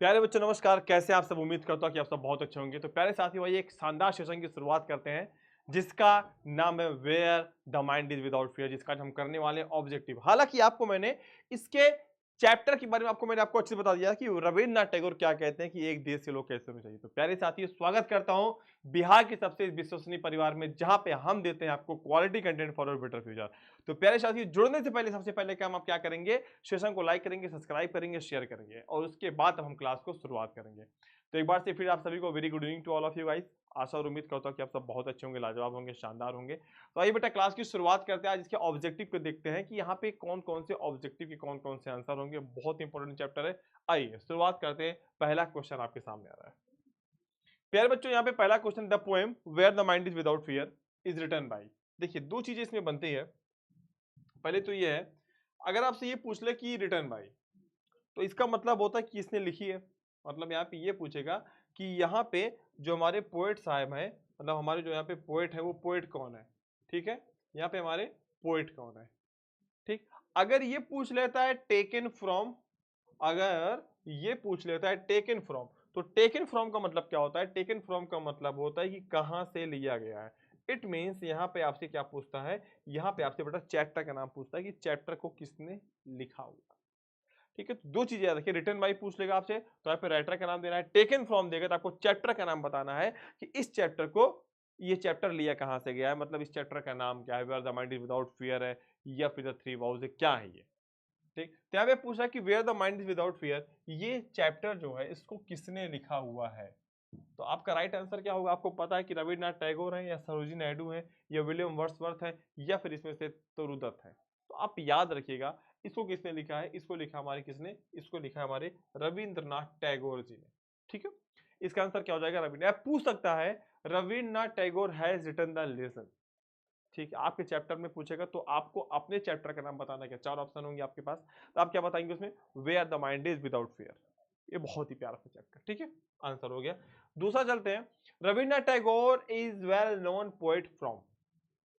प्यारे बच्चों नमस्कार, कैसे आप सब। उम्मीद करता हूँ कि आप सब बहुत अच्छे होंगे। तो प्यारे साथी भाई एक शानदार सेशन की शुरुआत करते हैं जिसका नाम है where the mind is without fear, जिसका आज हम करने वाले हैं ऑब्जेक्टिव। हालांकि आपको मैंने इसके चैप्टर के बारे में आपको अच्छे से बता दिया कि रविन्द्रनाथ टैगोर क्या कहते हैं कि एक देश के लोग कैसे होने चाहिए। तो प्यारे साथी स्वागत करता हूँ बिहार के सबसे विश्वसनीय परिवार में, जहां पे हम देते हैं आपको quality content for better future. तो प्यारे साथी जुड़ने से पहले सबसे पहले काम आप क्या करेंगे, सेशन को लाइक करेंगे, सब्सक्राइब करेंगे, शेयर करेंगे और उसके बाद हम क्लास को शुरुआत करेंगे। तो एक बार से फिर आप सभी को very good evening to all of you guys. आशा और उम्मीद करता हूँ कि आप सब बहुत अच्छे होंगे, लाजवाब होंगे, शानदार होंगे। तो आइए बेटा क्लास की शुरुआत करते हैं। आज इसके ऑब्जेक्टिव को देखते हैं कि यहाँ पे कौन कौन से ऑब्जेक्टिव के कौन कौन से आंसर होंगे। बहुत इंपॉर्टेंट चैप्टर है। आइए शुरुआत करते हैं। पहला क्वेश्चन आपके सामने आ रहा है प्यारे बच्चों। यहाँ पे पहला question, the poem where the mind is without fear is written by. देखिए दो चीजें इसमें बनती है। पहले तो ये है, अगर आपसे ये पूछ ले कि रिटन बाई, तो इसका मतलब होता है कि किसने लिखी है। मतलब यहाँ पे ये पूछेगा कि यहाँ पे जो हमारे पोएट साहब हैं, मतलब हमारे जो यहाँ पे पोएट है वो पोएट कौन है। ठीक है, यहाँ पे हमारे पोएट कौन है। ठीक, अगर ये पूछ लेता है टेकन फ्रॉम, अगर ये पूछ लेता है टेकन फ्रॉम, तो टेकन फ्रॉम का मतलब क्या होता है। टेकन फ्रॉम का मतलब होता है कि कहां से लिया गया है। इट मीन्स यहाँ पे आपसे क्या पूछता है, यहाँ पे आपसे बेटा चैप्टर का नाम पूछता है कि चैप्टर को किसने लिखा हुआ। ठीक है, तो दो चीजें याद रखिए, रिटन बाई पूछ लेगा आपसे तो यहाँ पे राइटर का नाम देना है, टेकन फ्रॉम देगा तो आपको चैप्टर का नाम बताना है कि इस चैप्टर को, ये चैप्टर लिया कहां से गया है, मतलब इस चैप्टर का नाम क्या है, where the mind is without fear है या फिर द थ्री वाउज है, क्या है ये। ठीक, तो यहाँ पे पूछा कि where the mind is without fear, ये चैप्टर जो है इसको किसने लिखा हुआ है। तो आपका राइट आंसर क्या होगा, आपको पता है कि रविन्द्रनाथ टैगोर है या सरोजिनी नायडू है या विलियम वर्ड्सवर्थ है या फिर इसमें से तरुदत्त है। तो आप याद रखिएगा इसको किसने लिखा है, इसको लिखा हमारे किसने, इसको लिखा हमारे रविन्द्रनाथ टैगोर जी ने। ठीक है, इसका आंसर क्या हो जाएगा, रविन्द्रनाथ। पूछ सकता है Rabindranath Tagore has written the lesson. ठीक है, आपके चैप्टर में पूछेगा तो आपको अपने चैप्टर का नाम बताना, क्या चार ऑप्शन होंगे आपके पास, तो आप क्या बताएंगे उसमें, where the mind is without fear. ये बहुत ही प्यारा सा चैप्टर। ठीक है, आंसर हो गया। दूसरा चलते हैं, Rabindranath Tagore is well known poet from.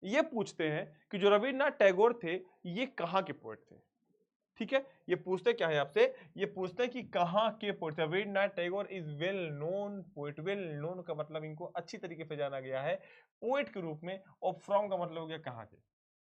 ये पूछते हैं कि जो रविन्द्रनाथ टैगोर थे ये कहाँ के पोएट थे। ठीक है, ये पूछते क्या है आपसे, ये पूछते हैं कि कहाँ के पोएट थे। Rabindranath Tagore is well known poet. Well known का मतलब इनको अच्छी तरीके से जाना गया है पोएट के रूप में, और फ्रॉम का मतलब हो गया कहाँ के,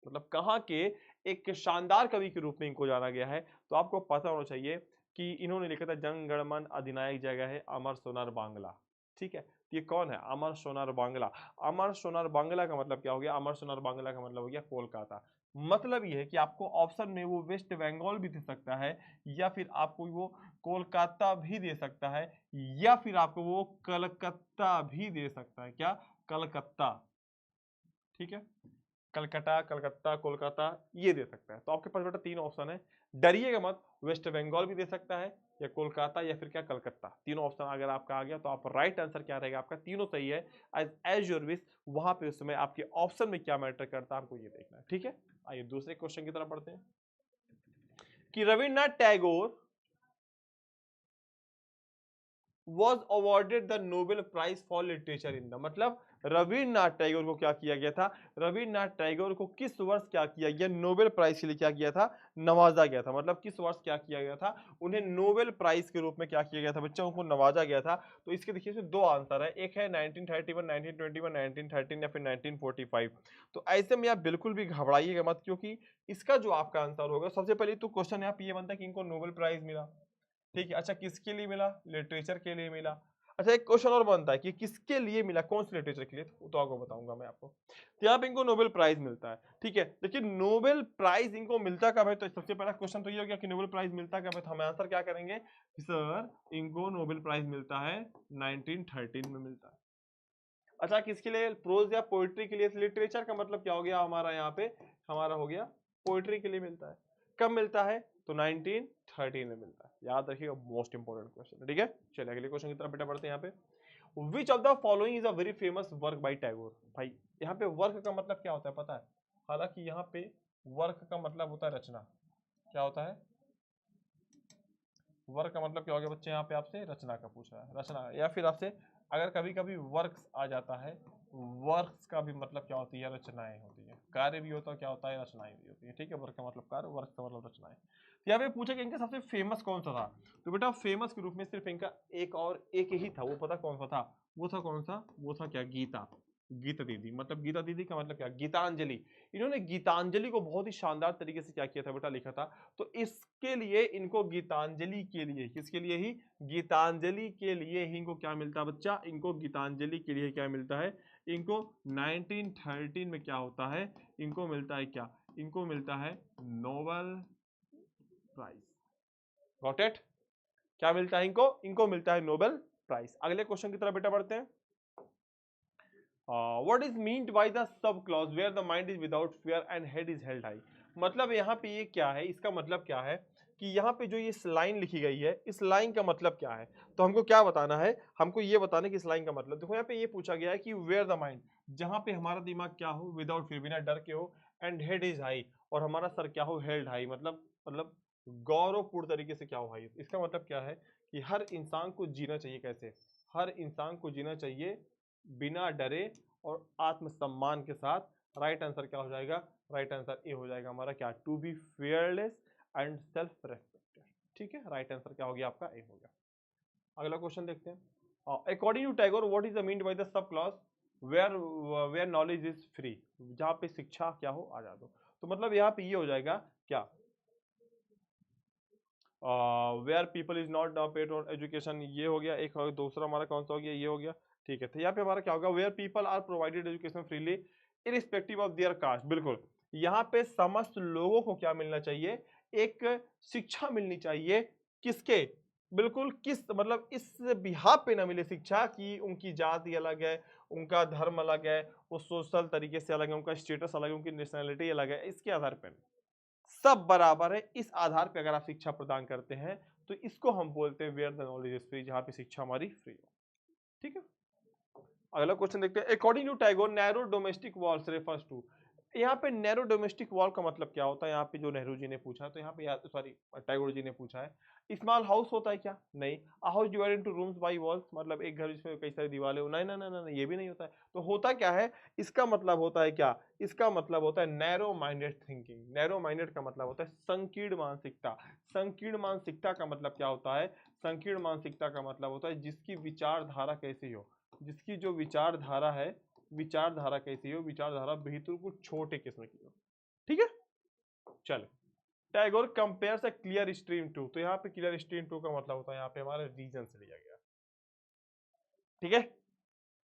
मतलब कहाँ के एक शानदार कवि के रूप में इनको जाना गया है। तो आपको पता होना चाहिए कि इन्होंने लिखा था जंग गणमन अधिनायक जगह है अमर सोनार बांग्ला। ठीक है, तो ये कौन है, अमर सोनार बांग्ला। अमर सोनार बांग्ला का मतलब क्या हो गया, अमर सोनार बांग्ला का मतलब हो गया कोलकाता। मतलब ये है कि आपको ऑप्शन में वो वेस्ट बंगाल भी दे सकता है, या फिर आपको वो कोलकाता भी दे सकता है, या फिर आपको वो कलकत्ता भी दे सकता है। क्या, कलकत्ता। ठीक है, कलकत्ता, कलकत्ता, कोलकाता, ये दे सकता है। तो आपके पास बेटा तीन ऑप्शन है, डरिएगा मत। वेस्ट बंगाल भी दे सकता है, या कोलकाता, या फिर क्या, कलकत्ता। तीनों ऑप्शन अगर आपका आ गया तो आप राइट आंसर क्या रहेगा आपका, तीनों सही है। एज योर विश, वहां पे उस समय आपके ऑप्शन में क्या मैटर करता है आपको ये देखना है। ठीक है, आइए दूसरे क्वेश्चन की तरफ बढ़ते हैं कि Rabindranath Tagore was awarded the Nobel Prize for Literature in the, मतलब रविन्द्रनाथ टैगोर को क्या किया गया था, रविन्द्रनाथ टैगोर को किस वर्ष क्या किया गया, नोबेल प्राइज के लिए क्या किया था, नवाजा गया था। मतलब किस वर्ष क्या किया गया था, उन्हें नोबेल प्राइज के रूप में क्या किया गया था, बच्चों को नवाजा गया था। तो इसके देखिए इसमें दो आंसर है, एक है 1931, 1921, 1913 या फिर 1945। तो ऐसे में आप बिल्कुल भी घबराइएगा मत, क्योंकि इसका जो आपका आंसर होगा, सबसे पहले तो क्वेश्चन यहाँ पे ये बनता है कि इनको नोबेल प्राइज मिला। ठीक है, अच्छा किसके लिए मिला, लिटरेचर के लिए मिला। अच्छा एक क्वेश्चन और बनता है कि किसके लिए मिला, कौन से लिटरेचर के लिए, तो आपको बताऊंगा मैं आपको। तो यहाँ पे इनको नोबेल प्राइज मिलता है। ठीक है, लेकिन नोबेल प्राइज इनको मिलता कब है, तो सबसे पहला क्वेश्चन तो ये हो गया कि नोबेल प्राइज मिलता कब है। तो हम आंसर क्या करेंगे, सर इनको नोबेल प्राइज मिलता है 1913 में मिलता है। अच्छा किसके लिए, प्रोज या पोइट्री के लिए, लिटरेचर का मतलब क्या हो गया हमारा, यहाँ पे हमारा हो गया पोइट्री के लिए मिलता है। कब मिलता है, तो 1913 में मिलता है। याद रखिएगा, मोस्ट इंपोर्टेंट क्वेश्चन है। ठीक है, चलिए अगले क्वेश्चन की तरफ बेटा बढ़ते हैं। यहाँ पे which of the following is a very famous work by Tagore. भाई यहाँ पे वर्क का मतलब क्या होता है पता है, हालांकि यहाँ पे वर्क का मतलब होता है रचना। क्या होता है, वर्क का मतलब क्या हो गया बच्चे, यहाँ पे आपसे रचना का पूछ रहा है, रचना। या फिर आपसे अगर कभी कभी वर्क्स आ जाता है, वर्क्स का भी मतलब क्या होती है, रचनाएं होती है। कार्य भी होता है, क्या होता है, रचनाएं भी होती है। ठीक है, वर्क का मतलब कार्य, वर्क का मतलब रचनाएं। तो यहाँ पे पूछा कि इनका सबसे फेमस कौन सा था, तो बेटा फेमस के रूप में सिर्फ इनका एक ही था, वो पता कौन सा था, वो था कौन सा, वो था क्या, गीता, गीता दीदी। मतलब गीता दीदी का मतलब क्या, गीतांजलि। इन्होंने गीतांजलि को बहुत ही शानदार तरीके से क्या किया था बेटा, लिखा था। तो इसके लिए इनको गीतांजलि के लिए, किसके लिए ही, गीतांजलि के लिए ही इनको क्या मिलता है बच्चा, इनको गीतांजलि के लिए क्या मिलता है, इनको 1913 में क्या होता है, इनको मिलता है क्या, इनको मिलता है नोबेल प्राइज। Got it? क्या मिलता है इनको, इनको मिलता है नोबेल प्राइज। अगले क्वेश्चन की तरफ बेटा बढ़ते हैं। What is meaned by the sub clause where the mind is without fear and head is held high. मतलब यहाँ पे ये क्या है, इसका मतलब क्या है कि यहाँ पे जो ये लाइन लिखी गई है, इस लाइन का मतलब क्या है। तो हमको क्या बताना है, हमको ये बताना है कि इस लाइन का मतलब, देखो यहाँ पे ये पूछा गया है कि वेयर द माइंड, जहाँ पे हमारा दिमाग क्या हो, विदाउट फियर, बिना डर के हो, एंड हेड इज हाई, और हमारा सर क्या हो, हेल्ड हाई, मतलब गौरवपूर्ण तरीके से क्या हो हाई। इसका मतलब क्या है कि हर इंसान को जीना चाहिए कैसे, हर इंसान को जीना चाहिए बिना डरे और आत्मसम्मान के साथ। राइट आंसर क्या हो जाएगा, राइट आंसर ए हो जाएगा हमारा क्या, to be fearless and self respected. ठीक है, राइट आंसर क्या हो गया आपका, ए हो गया। अगला क्वेश्चन देखते हैं। According to Tagore what is the mean by the sub clause where where knowledge is free, जहां पे शिक्षा क्या हो, आजाद हो। तो मतलब यहाँ पे ये हो जाएगा क्या, where people is not paid on education, ये हो गया एक, दूसरा हमारा कौन सा हो गया, ये हो गया। ठीक है, तो यहाँ पे हमारा क्या होगा, where people are provided education freely irrespective of their caste. बिल्कुल, यहाँ पे समस्त लोगों को क्या मिलना चाहिए, एक शिक्षा मिलनी चाहिए, किसके, बिल्कुल किस, मतलब इस बिहाफ पे ना मिले शिक्षा कि उनकी जाति अलग है, उनका धर्म अलग है, वो सोशल तरीके से अलग है, उनका स्टेटस अलग है, उनकी नेशनैलिटी अलग है, इसके आधार पर सब बराबर है। इस आधार पे अगर आप शिक्षा प्रदान करते हैं तो इसको हम बोलते हैं where the knowledge is free, जहां पे शिक्षा हमारी फ्री हो। ठीक है, अगला क्वेश्चन देखते हैं। According to Tagore narrow domestic walls refers to, यहाँ पे नैरो डोमेस्टिक वॉल का मतलब क्या होता है, यहाँ पे जो नेहरू जी ने पूछा, तो यहाँ पे सॉरी टैगोर जी ने पूछा है। स्मॉल हाउस होता है क्या, नहीं। A house divided into rooms by walls, मतलब एक घर जिसमें कई सारी दीवारें हो, नहीं ना ना ना, ये भी नहीं होता है। तो होता क्या है, इसका मतलब होता है क्या, इसका मतलब होता है narrow minded thinking. Narrow minded का मतलब होता है संकीर्ण मानसिकता। संकीर्ण मानसिकता का मतलब क्या होता है, संकीर्ण मानसिकता का मतलब होता है जिसकी विचारधारा कैसी हो, जिसकी जो विचारधारा है, विचारधारा कैसी हो, विचारधारा बिल्कुल छोटे किस्म की हो। ठीक है, चले। Tagore compares a clear stream to, तो यहाँ पे क्लियर स्ट्रीम टू का मतलब होता है यहाँ पे हमारे रीजन से लिया गया। ठीक है,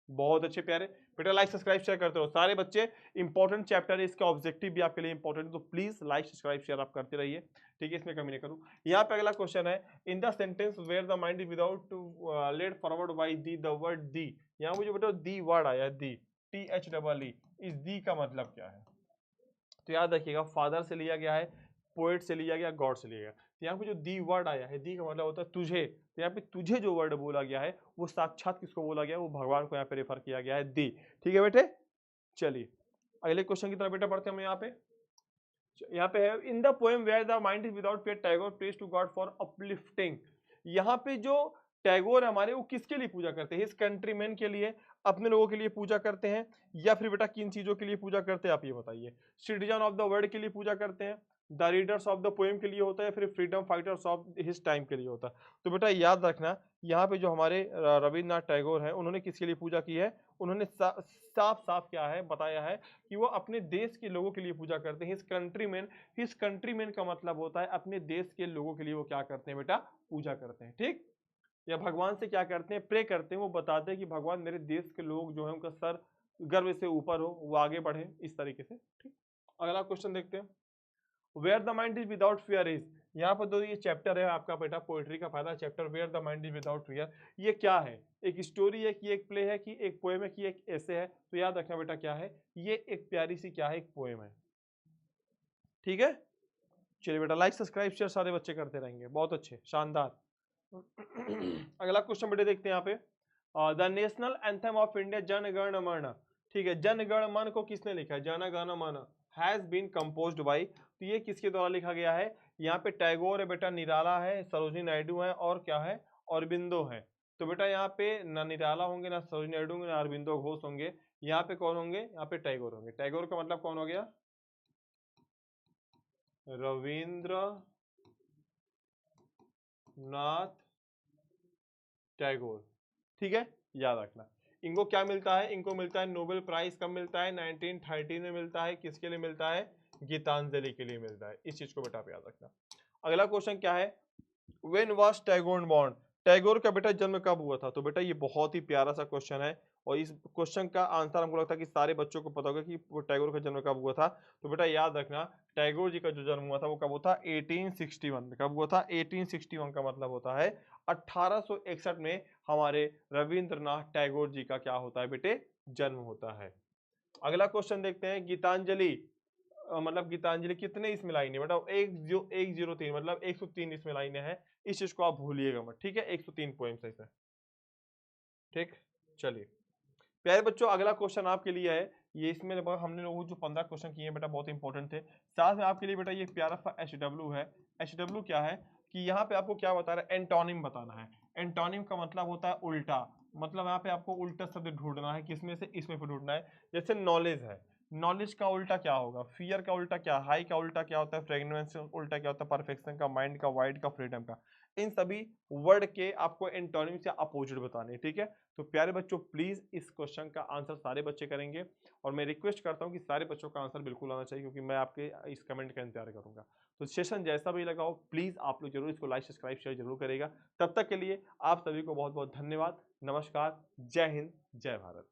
बहुत अच्छे प्यारे बेटा, लाइक सब्सक्राइब शेयर करते हो सारे बच्चे। इंपॉर्टेंट चैप्टर है, इसका ऑब्जेक्टिव भी आपके लिए इंपॉर्टेंट है, तो प्लीज लाइक सब्सक्राइब शेयर आप करते रहिए। ठीक है, इसमें कमी नहीं करूँ। यहाँ पे अगला क्वेश्चन है, in the sentence where the mind is without led forward by thee, the word thee, यहाँ मुझे बेटा दी वर्ड आया, दी, THEE, इस दी का मतलब क्या है। तो याद रखिएगा, फादर से लिया गया है, पोएट से लिया गया, गॉड से लिया गया। तो यहाँ पे जो दी वर्ड आया है, दी का मतलब होता है तुझे, तो यहाँ पे तुझे जो वर्ड बोला गया है वो साक्षात किसको बोला गया है, वो भगवान को यहाँ पे रेफर किया गया है, दी। ठीक है बेटे, चलिए अगले क्वेश्चन की तरफ बेटा बढ़ते हैं हम। यहाँ पे है, in the poem where the mind is without fear Tagore prays to God for uplifting. यहाँ पे जो टैगोर हमारे, वो किसके लिए पूजा करते हैं, इस कंट्रीमैन के लिए, अपने लोगों के लिए पूजा करते हैं, या फिर बेटा किन चीजों के लिए पूजा करते हैं आप ये बताइए। सिटीजन ऑफ द वर्ल्ड के लिए पूजा करते हैं, the readers of the poem के लिए होता है, फिर freedom fighters of his time के लिए होता है। तो बेटा याद रखना, यहाँ पे जो हमारे रविन्द्रनाथ टैगोर हैं, उन्होंने किसके लिए पूजा की है, उन्होंने साफ साफ क्या है बताया है कि वो अपने देश के लोगों के लिए पूजा करते हैं। हिज कंट्रीमैन का मतलब होता है अपने देश के लोगों के लिए वो क्या करते हैं बेटा, पूजा करते हैं। ठीक, या भगवान से क्या करते हैं, प्रे करते हैं, वो बताते हैं कि भगवान मेरे देश के लोग जो है उनका सर गर्व से ऊपर हो, वो आगे बढ़े, इस तरीके से। ठीक, अगला क्वेश्चन देखते हैं। Where the mind is without fear is, यहाँ पर दो ये चैप्टर है आपका बेटा, पोएट्री का पहला chapter, where the mind is without fear. ये क्या है, एक स्टोरी है कि एक प्ले है कि एक पोएम है कि एक ऐसे है। तो याद रखना बेटा क्या है, ये एक प्यारी सी क्या है, एक पोएम है। ठीक है, चलिए बेटा लाइक सब्सक्राइब शेयर सारे बच्चे करते रहेंगे, बहुत अच्छे, शानदार। अगला क्वेश्चन बेटे देखते हैं यहाँ पे, the national anthem of India Jana Gana मन। ठीक है, जन गण मन को किसने लिखा है, जन गण मन हैज बीन कंपोज्ड बाय, तो ये किसके द्वारा लिखा गया है, यहाँ पे टैगोर है बेटा, निराला है, सरोजिनी नायडू है, और क्या है, अरबिंदो है। तो बेटा यहाँ पे ना निराला होंगे, ना सरोजिनी नायडू होंगे, ना अरबिंदो घोष होंगे, यहाँ पे कौन होंगे, यहाँ पे टैगोर होंगे। टैगोर का मतलब कौन हो गया, रविंद्र रवींद्रनाथ टैगोर। ठीक है, याद रखना। इनको क्या मिलता है? इनको मिलता है नोबेल प्राइज। कब मिलता है? 1913 में मिलता है। किसके लिए मिलता है? गीतांजलि के लिए मिलता है। इस चीज को बेटा आप याद रखना। अगला क्वेश्चन क्या है? When was Tagore born? Tagore का बेटा जन्म कब हुआ था? तो बेटा ये बहुत ही प्यारा सा क्वेश्चन है और इस क्वेश्चन का आंसर हमको लगता है कि सारे बच्चों को पता होगा कि वो टैगोर का जन्म कब हुआ था। तो बेटा याद रखना, टैगोर जी का जो जन्म हुआ था वो कब हुआ था? 1861 में। कब हुआ था? 1861 का मतलब होता है 1861 में हमारे रविंद्रनाथ टैगोर जी का क्या होता है बेटे? जन्म होता है। अगला क्वेश्चन देखते हैं, गीतांजलि मतलब गीतांजलि कितने इसमें लाइनें बेटा? 103 मतलब 103 इसमें लाइनें हैं। इस चीज को आप भूलिएगा मत, ठीक है? 103 पोएम्स है इसमें। ठीक, चलिए प्यारे बच्चों, अगला क्वेश्चन आपके लिए है। ये इसमें लगभग हमने लोगों जो 15 क्वेश्चन किए हैं बेटा, बहुत इंपॉर्टेंट थे। साथ में आपके लिए बेटा ये प्यारा सा HW है। HW क्या है कि यहाँ पे आपको क्या बता रहा है? एंटोनिम बताना है। एंटोनिम का मतलब होता है उल्टा। मतलब यहाँ पे आपको उल्टा शब्द ढूंढना है। किसमें से? इसमें पे ढूंढना है। जैसे नॉलेज है, नॉलेज का उल्टा क्या होगा? फियर का उल्टा क्या? हाई का उल्टा क्या होता है? फ्रेगनेंस का उल्टा क्या होता है? परफेक्शन का, माइंड का, वाइड का, फ्रीडम का। इन सभी वर्ड के आपको एंटोनिम से अपोजिट बताने हैं, ठीक है? तो प्यारे बच्चों प्लीज इस क्वेश्चन का आंसर सारे बच्चे करेंगे और मैं रिक्वेस्ट करता हूं कि सारे बच्चों का आंसर बिल्कुल आना चाहिए, क्योंकि मैं आपके इस कमेंट का इंतजार करूंगा। तो सेशन जैसा भी लगाओ, प्लीज आप लोग जरूर इसको लाइक सब्सक्राइब शेयर जरूर करेगा। तब तक के लिए आप सभी को बहुत बहुत धन्यवाद। नमस्कार, जय हिंद, जय भारत।